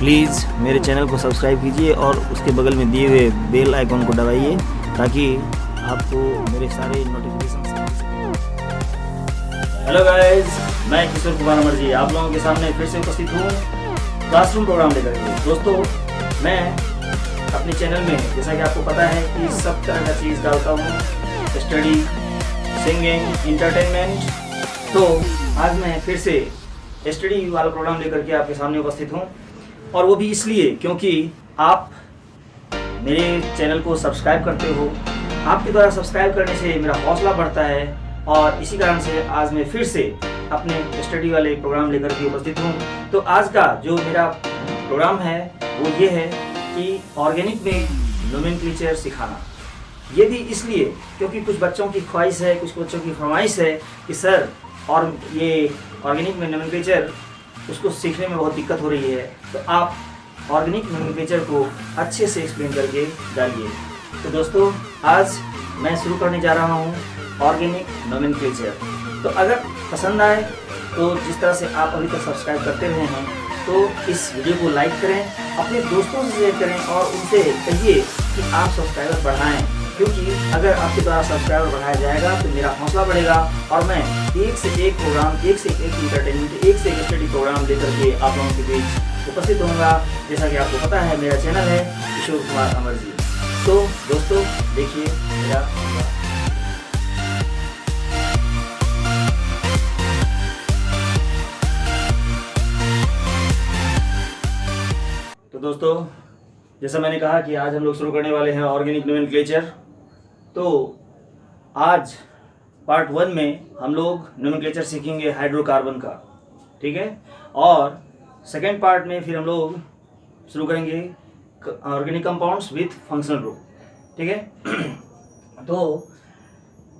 Please मेरे channel को subscribe कीजिए और उसके बगल में दिए हुए बेल आइकॉन को दबाइए ताकि आपको मेरे सारे नोटिफिकेशन। हेलो गाइस, मैं किशोर कुमार अमरजी आप लोगों के सामने फिर से उपस्थित हूँ क्लासरूम प्रोग्राम लेकर के। दोस्तों, मैं अपने चैनल में जैसा कि आपको पता है कि सब तरह का चीज़ डालता हूँ, स्टडी, सिंगिंग, इंटरटेनमेंट। तो आज मैं फिर से स्टडी वाला प्रोग्राम लेकर के आपके सामने उपस्थित हूँ, और वो भी इसलिए क्योंकि आप मेरे चैनल को सब्सक्राइब करते हो। आपके द्वारा सब्सक्राइब करने से मेरा हौसला बढ़ता है, और इसी कारण से आज मैं फिर से अपने स्टडी वाले प्रोग्राम लेकर के उपस्थित हूँ। तो आज का जो मेरा प्रोग्राम है वो ये है कि ऑर्गेनिक में नोमेनक्लेचर सिखाना। ये भी इसलिए क्योंकि कुछ बच्चों की ख्वाहिश है, कुछ बच्चों की फरमाइश है कि सर और ये ऑर्गेनिक में नोमेनक्लेचर उसको सीखने में बहुत दिक्कत हो रही है, तो आप ऑर्गेनिक नोमेनक्लेचर को अच्छे से एक्सप्लेन करके डालिए। तो दोस्तों, आज मैं शुरू करने जा रहा हूँ ऑर्गेनिक नोमेनक्लेचर। तो अगर पसंद आए तो जिस तरह से आप अभी तक सब्सक्राइब करते रहे हैं, तो इस वीडियो को लाइक करें, अपने दोस्तों से शेयर करें और उनसे कहिए कि आप सब्सक्राइबर बढ़ाएं, क्योंकि अगर आपके द्वारा सब्सक्राइबर बढ़ाया जाएगा तो मेरा हौसला बढ़ेगा और मैं एक से एक प्रोग्राम, एक से एक इंटरटेनमेंट, एक से एक स्टडी प्रोग्राम लेकर के आप लोगों के बीच उपस्थित होऊंगा। जैसा कि आपको पता है, मेरा चैनल है किशोर कुमार अमरजी। तो दोस्तों, देखिए मेरा तो दोस्तों, जैसा मैंने कहा कि आज हम लोग शुरू करने वाले हैं ऑर्गेनिक नोमेनक्लेचर। तो आज पार्ट 1 में हम लोग नोमेनक्लेचर सीखेंगे हाइड्रोकार्बन का, ठीक है। और सेकेंड पार्ट में फिर हम लोग शुरू करेंगे organic compounds with functional group, ठीक है। तो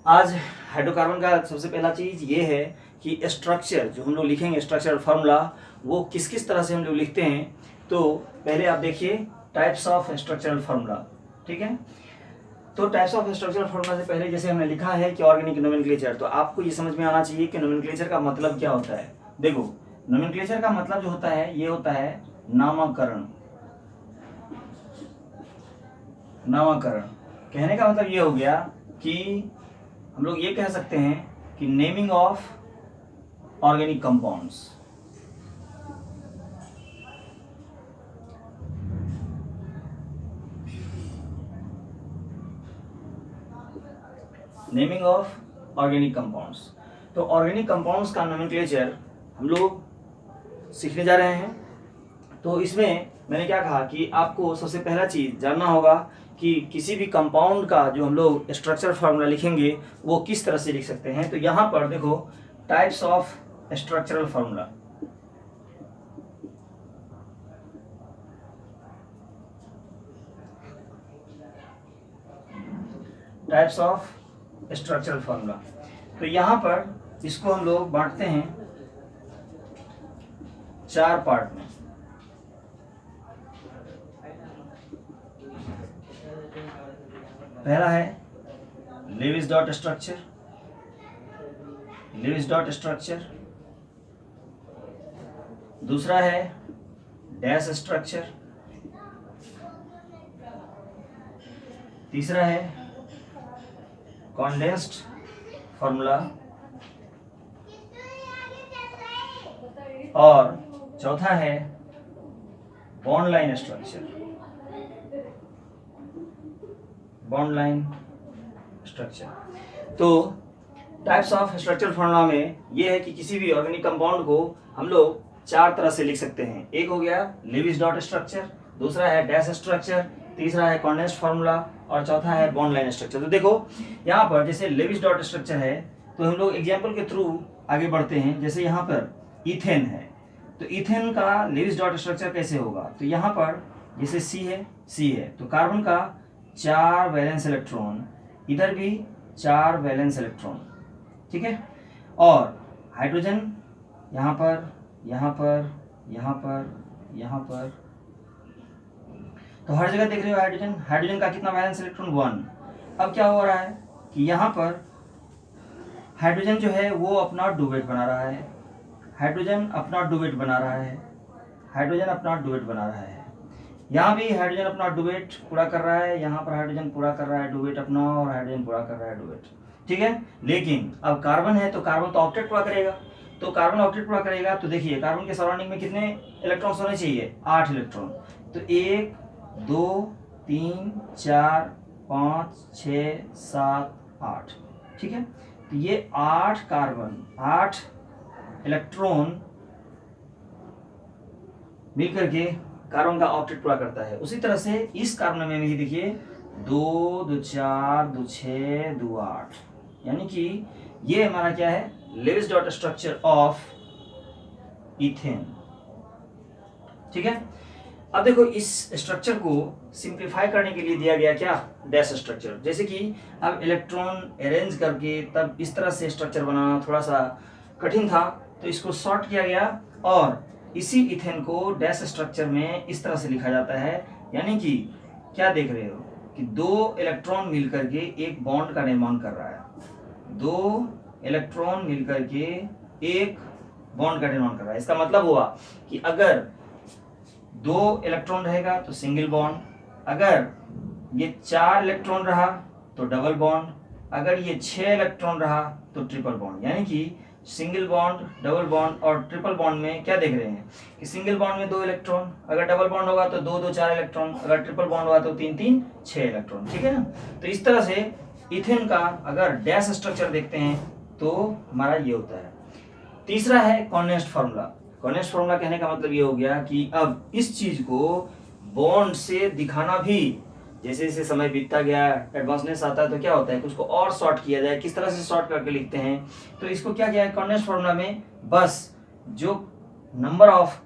आज हाइड्रोकार्बन का सबसे पहला चीज़ ये है कि स्ट्रक्चर जो हम लोग लिखेंगे, स्ट्रक्चरल फार्मूला, वो किस किस तरह से हम लोग लिखते हैं। तो पहले आप देखिए टाइप्स ऑफ स्ट्रक्चरल फार्मूला, ठीक है। तो टाइप्स ऑफ स्ट्रक्चरल फार्मूला से पहले जैसे हमने लिखा है कि ऑर्गेनिक नोमेनक्लेचर, तो आपको ये समझ में आना चाहिए कि नोमेनक्लेचर का मतलब क्या होता है। देखो, नोमेनक्लेचर का मतलब जो होता है ये होता है नामकरण। नामकरण कहने का मतलब ये हो गया कि हम लोग ये कह सकते हैं कि naming of organic compounds. Naming of organic compounds. तो ऑर्गेनिक कंपाउंड्स का नोमेनक्लेचर हम लोग सीखने जा रहे हैं। तो इसमें मैंने क्या कहा कि आपको सबसे पहला चीज़ जानना होगा कि किसी भी कंपाउंड का जो हम लोग स्ट्रक्चर फार्मूला लिखेंगे वो किस तरह से लिख सकते हैं। तो यहाँ पर देखो types of structural formula. Types of structural formula. तो यहाँ पर इसको हम लोग बांटते हैं 4 पार्ट में। पहला है Lewis dot structure. Lewis dot structure. दूसरा है डैश स्ट्रक्चर। तीसरा है कॉन्डेंस्ड फार्मूला, और चौथा है bond line structure. Bond line structure. तो टाइप्स ऑफ स्ट्रक्चरल फार्मूला में यह है कि किसी भी ऑर्गेनिक कंपाउंड को हम लोग 4 तरह से लिख सकते हैं। एक हो गया लेविस डॉट स्ट्रक्चर, दूसरा है डैश स्ट्रक्चर, तीसरा है कॉन्डेंस्ड फार्मूला, और चौथा है बॉन्ड लाइन स्ट्रक्चर। तो देखो यहाँ पर जैसे लेविस डॉट स्ट्रक्चर है, तो हम लोग एग्जाम्पल के थ्रू आगे बढ़ते हैं। जैसे यहाँ पर इथेन है, तो इथेन का लेविस डॉट स्ट्रक्चर कैसे होगा। तो यहाँ पर जैसे सी है तो कार्बन का 4 वैलेंस इलेक्ट्रॉन, इधर भी 4 वैलेंस इलेक्ट्रॉन, ठीक है। और हाइड्रोजन यहाँ पर, यहाँ पर, यहाँ पर, यहाँ पर, तो हर जगह देख रहे हो हाइड्रोजन। हाइड्रोजन का कितना वैलेंस इलेक्ट्रॉन 1। अब क्या हो रहा है कि यहाँ पर हाइड्रोजन जो है वो अपना डुवेट बना रहा है। हाइड्रोजन अपना डुवेट बना रहा है। हाइड्रोजन अपना डुएट बना रहा है, यहाँ भी हाइड्रोजन अपना डुएट पूरा कर रहा है, यहाँ पर हाइड्रोजन पूरा कर रहा है डुएट अपना, और हाइड्रोजन पूरा कर रहा है डुएट, ठीक है। लेकिन अब कार्बन है तो कार्बन तो ऑक्टेट पूरा करेगा, तो कार्बन ऑक्टेट पूरा करेगा तो देखिए कार्बन के सराउंडिंग में कितने इलेक्ट्रॉन्स होने चाहिए, 8 इलेक्ट्रॉन। तो 1 2 3 4 5 6 7 8, ठीक है। तो ये 8 कार्बन 8 इलेक्ट्रॉन मिलकर के कार्बन का ऑक्टेट पूरा करता है। उसी तरह से इस कार्बन में भी देखिए 2 2 4 2 6 2 8, यानी कि ये हमारा क्या है, Lewis dot structure of ethane, ठीक है। अब देखो इस स्ट्रक्चर को सिंप्लीफाई करने के लिए दिया गया क्या, डैश स्ट्रक्चर। जैसे कि अब इलेक्ट्रॉन अरेंज करके तब इस तरह से स्ट्रक्चर बनाना थोड़ा सा कठिन था, तो इसको शॉर्ट किया गया और इसी इथेन को डैश स्ट्रक्चर में इस तरह से लिखा जाता है। यानी कि क्या देख रहे हो कि 2 इलेक्ट्रॉन मिलकर के एक बॉन्ड का निर्माण कर रहा है, 2 इलेक्ट्रॉन मिलकर के एक बॉन्ड का निर्माण कर रहा है। इसका मतलब हुआ कि अगर 2 इलेक्ट्रॉन रहेगा तो सिंगल बॉन्ड, अगर ये 4 इलेक्ट्रॉन रहा तो डबल बॉन्ड, अगर ये 6 इलेक्ट्रॉन रहा तो ट्रिपल बॉन्ड। यानी कि सिंगल बॉन्ड, डबल बॉन्ड और ट्रिपल बॉन्ड में क्या देख रहे हैं कि सिंगल बॉन्ड में 2 इलेक्ट्रॉन, अगर डबल बॉन्ड होगा तो 2 2 4 इलेक्ट्रॉन, अगर ट्रिपल बॉन्ड होगा तो 3 3 6 इलेक्ट्रॉन, ठीक है ना। तो इस तरह से इथेन का अगर डैश स्ट्रक्चर देखते हैं तो हमारा ये होता है। तीसरा है कॉन्डेंस्ड फार्मूला। कॉन्डेंस्ड फार्मूला कहने का मतलब ये हो गया कि अब इस चीज को बॉन्ड से दिखाना भी, जैसे जैसे समय बीतता गया, एडवांसनेस आता है तो क्या होता है कि उसको और शॉर्ट किया जाए। किस तरह से शॉर्ट करके लिखते हैं, तो इसको क्या किया है कॉन्डेंस्ड फार्मूला में, बस जो नंबर ऑफ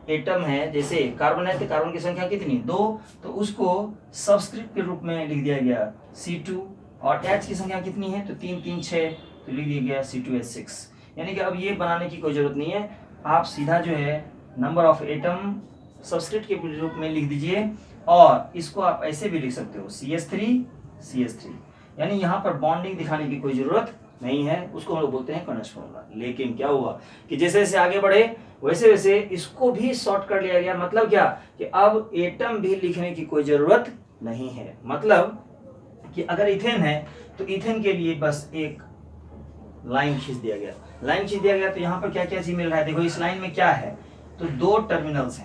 एटम है, जैसे कार्बन है तो कार्बन की संख्या कितनी 2, तो उसको सबस्क्रिप्ट के रूप में लिख दिया गया C2, और H की संख्या कितनी है तो 3 3 6, तो लिख दिया गया C2H6। यानी कि अब ये बनाने की कोई जरूरत नहीं है, आप सीधा जो है नंबर ऑफ एटम सबस्क्रिप्ट के रूप में लिख दीजिए, और इसको आप ऐसे भी लिख सकते हो CH3 यानी यहाँ पर बॉन्डिंग दिखाने की कोई जरूरत नहीं है, उसको हम लोग बोलते हैं कॉन्डेंस्ड फार्मूला। लेकिन क्या हुआ कि जैसे जैसे आगे बढ़े वैसे वैसे इसको भी शॉर्ट कर लिया गया। मतलब क्या कि अब एटम भी लिखने की कोई जरूरत नहीं है। मतलब कि अगर इथेन है तो इथेन के लिए बस एक लाइन खींच दिया गया, तो यहाँ पर क्या क्या चीज मिल रहा है, देखो इस लाइन में क्या है, तो 2 टर्मिनल्स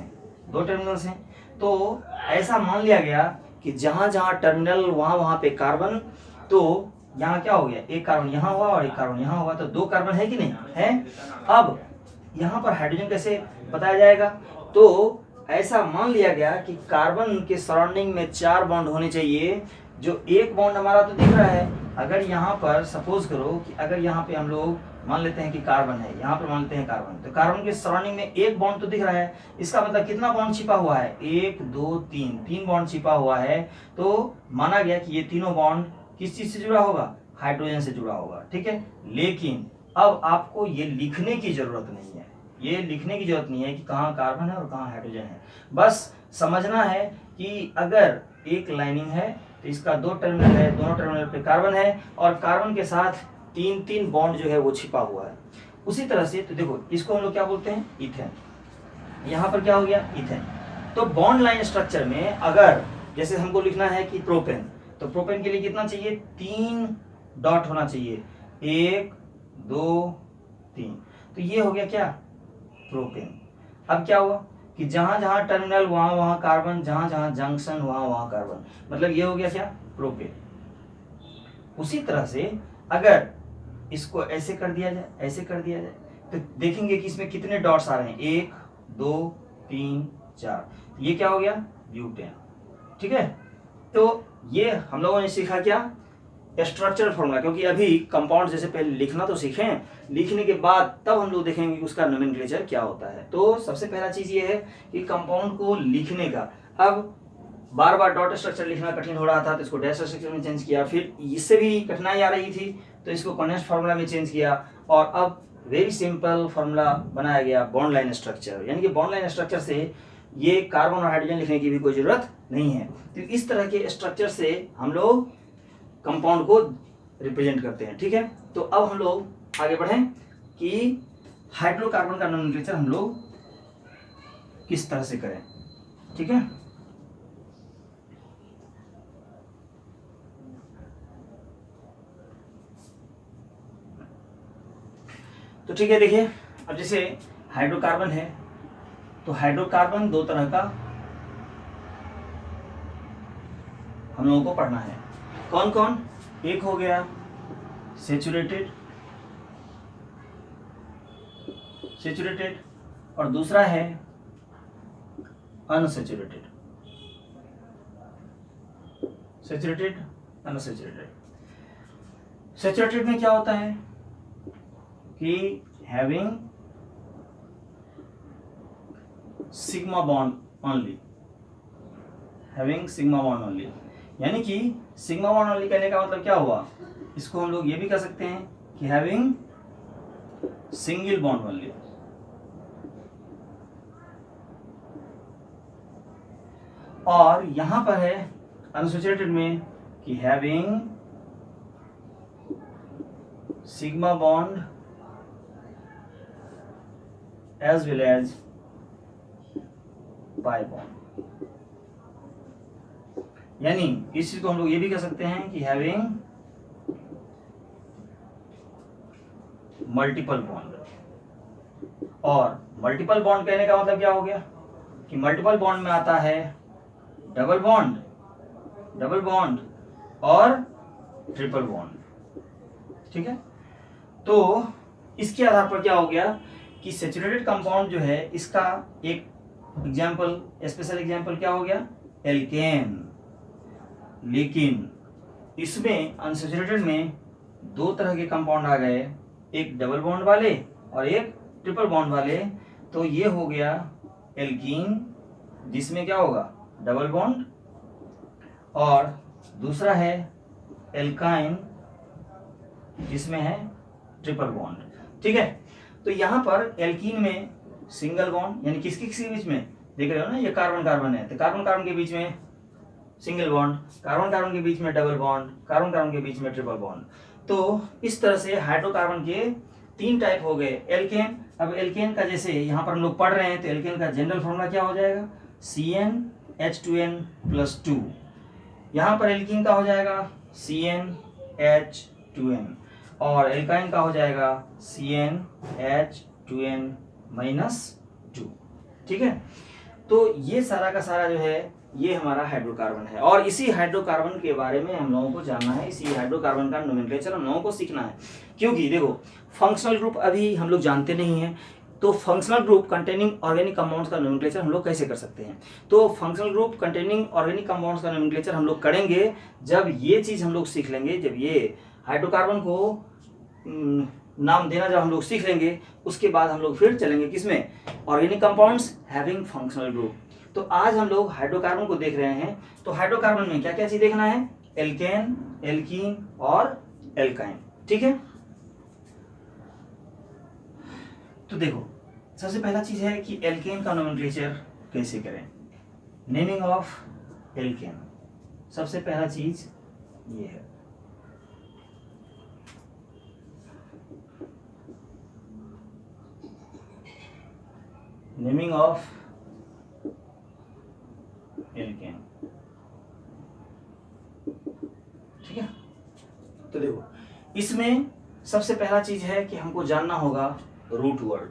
हैं। तो ऐसा मान लिया गया कि जहां जहां टर्मिनल वहां वहां पे कार्बन, तो यहाँ क्या हो गया, एक कार्बन यहाँ हुआ और एक कार्बन यहाँ हुआ, तो 2 कार्बन है कि नहीं है। अब यहाँ पर हाइड्रोजन कैसे बताया जाएगा, तो ऐसा मान लिया गया कि कार्बन के सराउंडिंग में 4 बॉन्ड होने चाहिए। जो एक बॉन्ड हमारा तो दिख रहा है, अगर यहाँ पर सपोज करो कि अगर यहाँ पे हम लोग मान लेते हैं कि कार्बन है, यहाँ पर मान लेते हैं कार्बन, तो कार्बन के सराउंडिंग में एक बॉन्ड तो दिख रहा है। इसका मतलब कितना बॉन्ड छिपा हुआ है, 1 2 3 बॉन्ड छिपा हुआ है। तो माना गया कि ये तीनों बॉन्ड किस चीज से जुड़ा होगा, हाइड्रोजन से जुड़ा होगा, ठीक है। लेकिन अब आपको ये लिखने की जरूरत नहीं है, कि कहाँ कार्बन है और कहाँ हाइड्रोजन है। बस समझना है कि अगर एक लाइनिंग है तो इसका 2 टर्मिनल है, दोनों टर्मिनल पे कार्बन है, और कार्बन के साथ 3 3 बॉन्ड जो है वो छिपा हुआ है। उसी तरह से तो देखो इसको हम लोग क्या बोलते हैं, इथेन। यहाँ पर क्या हो गया, इथेन। तो बॉन्ड लाइन स्ट्रक्चर में अगर जैसे हमको लिखना है कि प्रोपेन, तो प्रोपेन के लिए कितना चाहिए, 3 डॉट होना चाहिए, 1 2 3, तो ये हो गया क्या, प्रोपेन। अब क्या हुआ कि जहां जहां टर्मिनल वहां वहां कार्बन, जहां जहां जंक्शन वहां वहां कार्बन, मतलब ये हो गया क्या, प्रोपेन। उसी तरह से अगर इसको ऐसे कर दिया जाए तो देखेंगे कि इसमें कितने डॉट्स आ रहे हैं, 1 2 3 4, ये क्या हो गया, ब्यूटेन, ठीक है। तो ये हम लोगों ने सीखा क्या, स्ट्रक्चरल फॉर्मूला, क्योंकि अभी कंपाउंड जैसे पहले लिखना तो सीखें, लिखने के बाद तब हम लोग देखेंगे कि उसका नोमेनक्लेचर क्या होता है। तो सबसे पहला चीज ये है कि कंपाउंड को लिखने का, अब बार बार डॉट स्ट्रक्चर लिखना कठिन हो रहा था तो इसको डैश स्ट्रक्चर में चेंज किया, फिर इससे भी कठिनाई आ रही थी तो इसको कॉन्डेंस्ड फार्मूला में चेंज किया, और अब वेरी सिंपल फार्मूला बनाया गया बॉन्ड लाइन स्ट्रक्चर। यानी कि बॉन्ड लाइन स्ट्रक्चर से ये कार्बन और हाइड्रोजन लिखने की भी कोई जरूरत नहीं है। तो इस तरह के स्ट्रक्चर से हम लोग कंपाउंड को रिप्रेजेंट करते हैं, ठीक है। तो अब हम लोग आगे बढ़ें कि हाइड्रोकार्बन का नोमेनक्लेचर हम लोग किस तरह से करें, ठीक है। तो ठीक है, देखिए अब जैसे हाइड्रोकार्बन है, तो हाइड्रोकार्बन दो तरह का हम लोगों को पढ़ना है। कौन कौन? एक हो गया सैचुरेटेड और दूसरा है अनसैचुरेटेड। सैचुरेटेड में क्या होता है कि हैविंग सिग्मा बॉन्ड ओनली, यानी कि सिग्मा बॉन्ड ओनली कहने का मतलब क्या हुआ, इसको हम लोग ये भी कह सकते हैं कि हैविंग सिंगल बॉन्ड ओनली। और यहां पर है अनसैचुरेटेड में कि having sigma bond as well as pi bond, यानी इस चीज को हम लोग ये भी कह सकते हैं कि हैविंग मल्टीपल बॉन्ड। और मल्टीपल बॉन्ड कहने का मतलब क्या हो गया कि मल्टीपल बॉन्ड में आता है डबल बॉन्ड और ट्रिपल बॉन्ड, ठीक है। तो इसके आधार पर क्या हो गया कि सैचुरेटेड कंपाउंड जो है इसका एक एग्जाम्पल, स्पेशल एग्जाम्पल क्या हो गया, एल्केन। लेकिन इसमें अनसैचुरेटेड में दो तरह के कंपाउंड आ गए, एक डबल बॉन्ड वाले और एक ट्रिपल बॉन्ड वाले। तो ये हो गया एल्कीन, जिसमें क्या होगा डबल बॉन्ड, और दूसरा है एल्काइन, जिसमें है ट्रिपल बॉन्ड, ठीक है। तो यहां पर एल्कीन में सिंगल बॉन्ड, यानी किसके किसी बीच में देख रहे हो ना, ये कार्बन कार्बन है, तो कार्बन कार्बन के बीच में सिंगल बॉन्ड, कार्बन कार्बन के बीच में डबल बॉन्ड, कार्बन कार्बन के बीच में ट्रिपल बॉन्ड। तो इस तरह से हाइड्रोकार्बन के तीन टाइप हो गए। एल्केन, अब एल्केन का जैसे यहाँ पर हम लोग पढ़ रहे हैं, तो एल्केन का जनरल फॉर्मूला क्या हो जाएगा, CnH2n+2। यहाँ पर एल्कीन का हो जाएगा CnH2n, और एल्काइन का हो जाएगा CnH2n-2, ठीक है। तो ये सारा का सारा जो है ये हमारा हाइड्रोकार्बन है, और इसी हाइड्रोकार्बन के बारे में हम लोगों को जानना है, इसी हाइड्रोकार्बन का नोमेनक्लेचर हम लोगों को सीखना है। क्योंकि देखो फंक्शनल ग्रुप अभी हम लोग जानते नहीं हैं, तो functional group containing organic compounds का नोमेनक्लेचर हम लोग कैसे कर सकते हैं। तो functional group containing organic compounds का नोमेनक्लेचर हम लोग करेंगे जब ये चीज हम लोग सीख लेंगे, जब ये हाइड्रोकार्बन को नाम देना जब हम लोग सीख लेंगे, उसके बाद हम लोग फिर चलेंगे किसमें, organic compounds having functional group. तो आज हम लोग हाइड्रोकार्बन को देख रहे हैं, तो हाइड्रोकार्बन में क्या क्या चीज देखना है, एल्केन, एल्कीन और एल्काइन, ठीक है। तो देखो सबसे पहला चीज है कि एल्केन का नोमेनक्लेचर कैसे करें, नेमिंग ऑफ एल्केन। सबसे पहला चीज ये है, नेमिंग ऑफ एल्केन, ठीक है। तो देखो इसमें सबसे पहला चीज है कि हमको जानना होगा रूट वर्ड।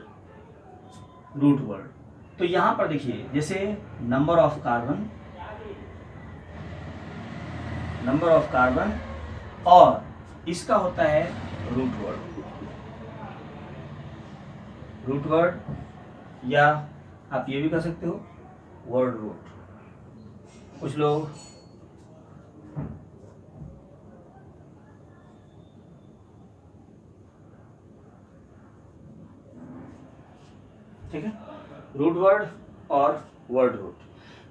तो यहां पर देखिए जैसे नंबर ऑफ कार्बन और इसका होता है रूट वर्ड, या आप ये भी कह सकते हो वर्ड रूट। कुछ लोग ठीक है, रूट वर्ड और वर्ड रूट।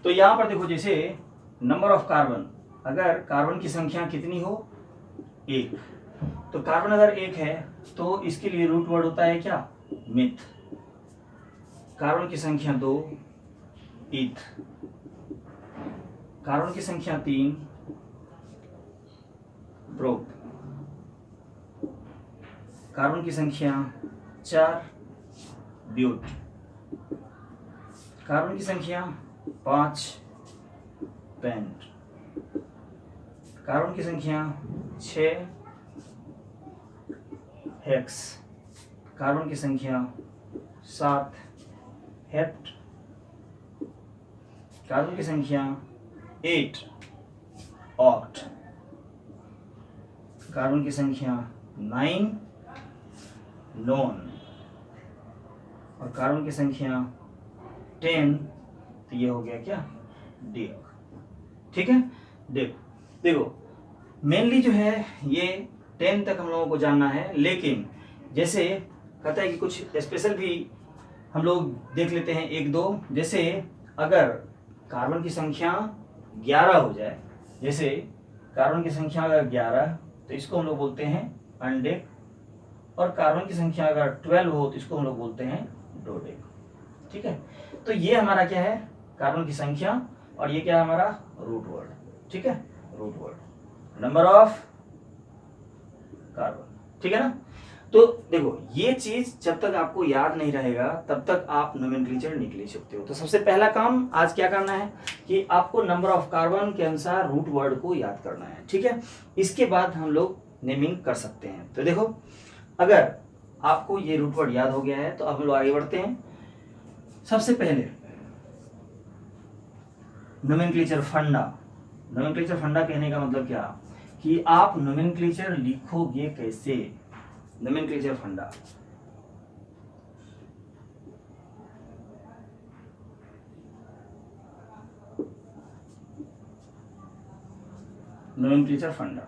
तो यहां पर देखो जैसे नंबर ऑफ कार्बन, अगर कार्बन की संख्या कितनी हो, 1, तो कार्बन अगर 1 है तो इसके लिए रूट वर्ड होता है क्या, मिथ। कार्बन की संख्या 2, ईथ। कार्बन की संख्या 3, प्रोप। कार्बन की संख्या 4, ब्यूट। कार्बन की संख्या 5 पेंट, कार्बन की संख्या 6 हेक्स, कार्बन की संख्या 7 हेप्ट, कार्बन की संख्या 8 ऑक्ट, कार्बन की संख्या 9 नॉन और कार्बन की संख्या 10, तो ये हो गया क्या डेक। ठीक है, देखो मेनली जो है ये 10 तक हम लोगों को जानना है, लेकिन जैसे कहता है कि कुछ स्पेशल भी हम लोग देख लेते हैं 1-2। जैसे अगर कार्बन की संख्या 11 हो जाए, जैसे कार्बन की संख्या अगर 11 तो इसको हम लोग बोलते हैं अनडेक, और कार्बन की संख्या अगर 12 हो तो इसको हम लोग बोलते हैं डोडेक। ठीक है, तो ये हमारा क्या है कार्बन की संख्या, और ये क्या है हमारा रूट वर्ड। ठीक है, root word number of carbon. ठीक है ना, तो देखो ये चीज जब तक आपको याद नहीं रहेगा तब तक आप नोमेनक्लेचर निकल ही सकते हो। तो सबसे पहला काम आज क्या करना है कि आपको नंबर ऑफ कार्बन के अनुसार रूट वर्ड को याद करना है। ठीक है, इसके बाद हम लोग नेमिंग कर सकते हैं। तो देखो अगर आपको ये रूट वर्ड याद हो गया है तो अब हम लोग आगे बढ़ते हैं। सबसे पहले नोमेनक्लेचर फंडा। नोमेनक्लेचर फंडा कहने का मतलब क्या कि आप नोमेनक्लेचर लिखोगे कैसे। नोमेनक्लेचर फंडा, नोमेनक्लेचर फंडा।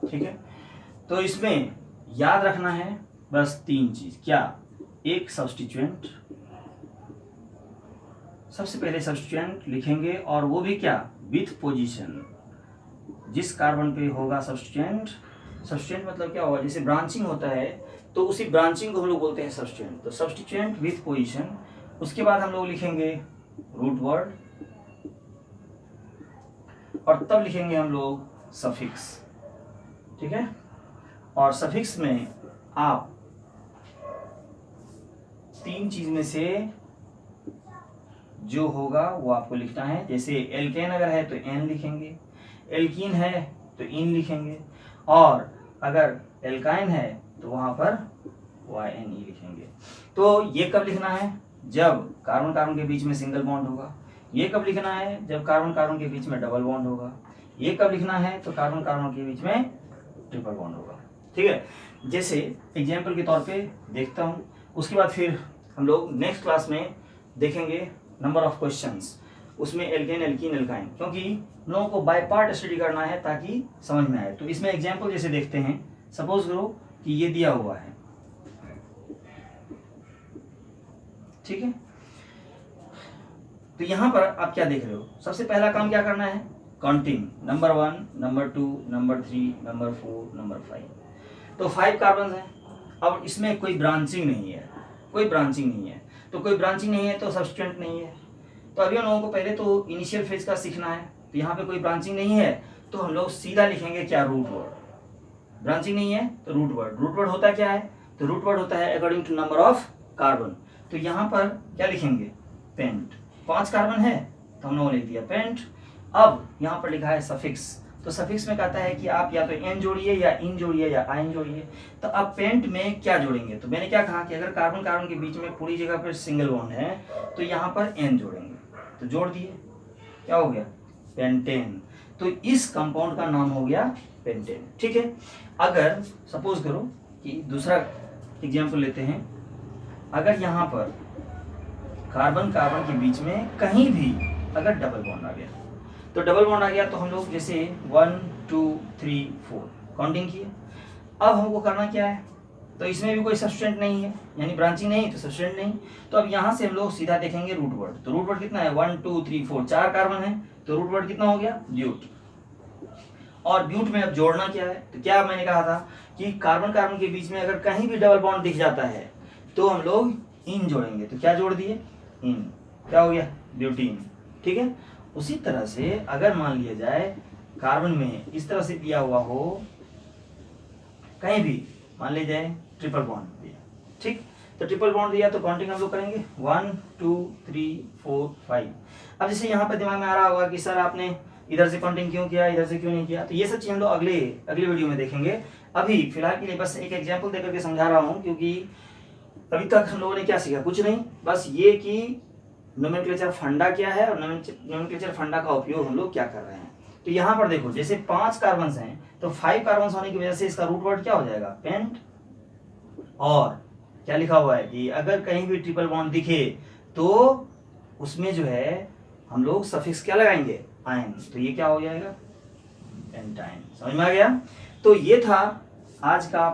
ठीक है, तो इसमें याद रखना है बस 3 चीज। क्या, एक सब्स्टिट्यूएंट, सबसे पहले सब्स्टिट्यूएंट लिखेंगे और वो भी क्या विथ पोजीशन। जिस कार्बन पे होगा सब्स्टिट्यूएंट, सब्स्टिट्यूएंट मतलब क्या होगा, जैसे ब्रांचिंग होता है तो उसी ब्रांचिंग को हम लोग बोलते हैं सब्स्टिट्यूएंट। तो सब्स्टिट्यूएंट विथ पोजीशन, उसके बाद हम लोग लिखेंगे रूट वर्ड, और तब लिखेंगे हम लोग सफिक्स। ठीक है, और सफिक्स में आप 3 चीज में से जो होगा वो आपको लिखना है। जैसे एल्केन अगर है तो एन लिखेंगे, एल्कीन है तो इन लिखेंगे, और अगर एल्काइन है तो वहां पर YNE लिखेंगे। तो ये कब लिखना है, जब कार्बन कार्बन के बीच में सिंगल बॉन्ड होगा। ये कब लिखना है, जब कार्बन कार्बन के बीच में डबल बॉन्ड होगा। ये कब लिखना है, तो कार्बन कार्बन के बीच में ट्रिपल बॉन्ड होगा। ठीक है, जैसे एग्जाम्पल के तौर पे देखता हूँ, उसके बाद फिर हम लोग नेक्स्ट क्लास में देखेंगे नंबर ऑफ क्वेश्चंस, उसमें एल्केन एल्कीन एल्काइन, क्योंकि लोगों को बाय पार्ट स्टडी करना है ताकि समझ में आए। तो इसमें एग्जाम्पल जैसे देखते हैं, सपोज करो कि ये दिया हुआ है। ठीक है, तो यहां पर आप क्या देख रहे हो, सबसे पहला काम क्या करना है, counting, number 1, number 2, number 3, number 4, number 5। तो 5 कार्बन है। अब इसमें कोई ब्रांचिंग नहीं है, कोई ब्रांचिंग नहीं है, तो कोई ब्रांचिंग नहीं है तो सब्स्टिट्यूएंट नहीं है। तो अभी हम लोगों को पहले तो इनिशियल फेज का सीखना है। तो यहाँ पे कोई ब्रांचिंग नहीं है तो हम लोग सीधा लिखेंगे क्या, रूट वर्ड। ब्रांचिंग नहीं है तो रूट वर्ड। रूट वर्ड होता क्या है, तो रूट वर्ड होता है according to number of carbon. तो यहाँ पर क्या लिखेंगे, पेंट। 5 कार्बन है तो हम लोगों ने लिख दिया पेंट। अब यहाँ पर लिखा है सफिक्स, तो सफिक्स में कहता है कि आप या तो एन जोड़िए या इन जोड़िए या आइन जोड़िए। तो अब पेंट में क्या जोड़ेंगे, तो मैंने क्या कहा कि अगर कार्बन कार्बन के बीच में पूरी जगह पर सिंगल बॉन्ड है तो यहाँ पर एन जोड़ेंगे। तो जोड़ दिए, क्या हो गया, पेंटेन। तो इस कंपाउंड का नाम हो गया पेंटेन। ठीक है, अगर सपोज करो कि दूसरा एग्जाम्पल लेते हैं, अगर यहाँ पर कार्बन कार्बन के बीच में कहीं भी अगर डबल बॉन्ड आ गया, तो डबल बॉन्ड आ गया तो हम लोग जैसे 1 2 3 4 काउंटिंग किए। अब हमको करना क्या है, तो इसमें भी कोई सब्स्टिट्यूएंट नहीं है, यानी ब्रांचिंग नहीं तो सब्स्टिट्यूएंट नहीं। तो अब यहाँ से हम लोग सीधा देखेंगे रूट वर्ड। तो रूट वर्ड कितना है, 1 2 3 4, 4 कार्बन है तो रूट वर्ड कितना हो गया, ब्यूट। और ब्यूट में अब जोड़ना क्या है, तो क्या मैंने कहा था कि कार्बन कार्बन के बीच में अगर कहीं भी डबल बॉन्ड दिख जाता है तो हम लोग इन जोड़ेंगे। तो क्या जोड़ दिए, इन, क्या हो गया, ब्यूटीन। ठीक है, उसी तरह से अगर मान लिया जाए कार्बन में इस तरह से दिया हुआ हो, कहीं भी मान लिया जाए ट्रिपल बॉन्ड दिया, ठीक, तो ट्रिपल बॉन्ड दिया तो काउंटिंग हम लोग करेंगे 1 2 3 4 5। अब जैसे यहाँ पर दिमाग में आ रहा होगा कि सर आपने इधर से काउंटिंग क्यों किया, इधर से क्यों नहीं किया, तो ये सब चीज हम लोग अगले वीडियो में देखेंगे। अभी फिलहाल के लिए बस एक एग्जाम्पल देकर के समझा रहा हूँ, क्योंकि अभी तक हम लोगों ने क्या सीखा, कुछ नहीं, बस ये कि नोमेनक्लेचर फंडा क्या है और नोमेनक्लेचर फंडा का उपयोग हम लोग क्या कर रहे हैं। तो यहाँ पर देखो जैसे 5 कार्बन्स हैं तो 5 कार्बन्स होने की वजह से इसका रूट वर्ड क्या हो जाएगा, पेंट। और क्या लिखा हुआ है कि अगर कहीं भी ट्रिपल बॉन्ड दिखे तो उसमें जो है हम लोग सफिक्स क्या लगाएंगे, आयन। तो ये क्या हो जाएगा, पेंटाइन। समझ में आ गया। तो ये था आज का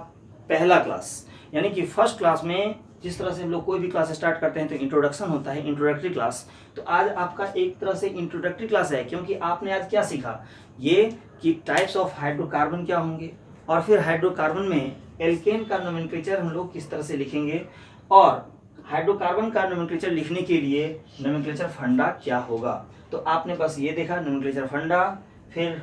पहला क्लास, यानी कि फर्स्ट क्लास में जिस तरह से हम लोग कोई भी क्लास स्टार्ट करते हैं तो इंट्रोडक्शन होता है, इंट्रोडक्टरी क्लास। तो आज आपका एक तरह से इंट्रोडक्टरी क्लास है, क्योंकि आपने आज क्या सीखा, ये कि टाइप्स ऑफ हाइड्रोकार्बन क्या होंगे, और फिर हाइड्रोकार्बन में एल्केन का नोमेनक्लेचर हम लोग किस तरह से लिखेंगे, और हाइड्रोकार्बन का नोमेनक्लेचर लिखने के लिए नोमेनक्लेचर फंडा क्या होगा। तो आपने बस ये देखा नोमेनक्लेचर फंडा, फिर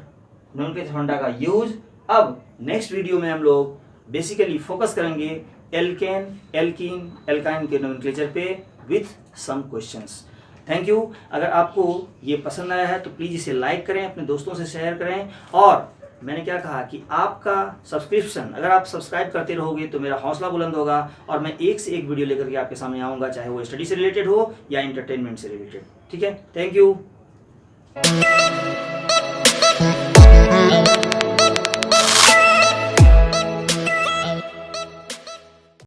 नोमेनक्लेचर फंडा का यूज। अब नेक्स्ट वीडियो में हम लोग बेसिकली फोकस करेंगे एल्केन, एल्कीन, एल्काइन के नोमेनक्लेचर पे with some questions. Thank you. अगर आपको ये पसंद आया है तो प्लीज़ इसे लाइक करें, अपने दोस्तों से शेयर करें। और मैंने क्या कहा कि आपका सब्सक्रिप्शन, अगर आप सब्सक्राइब करते रहोगे तो मेरा हौसला बुलंद होगा और मैं एक से एक वीडियो लेकर के आपके सामने आऊँगा, चाहे वो स्टडी से रिलेटेड हो या इंटरटेनमेंट से रिलेटेड। ठीक है, थैंक यू।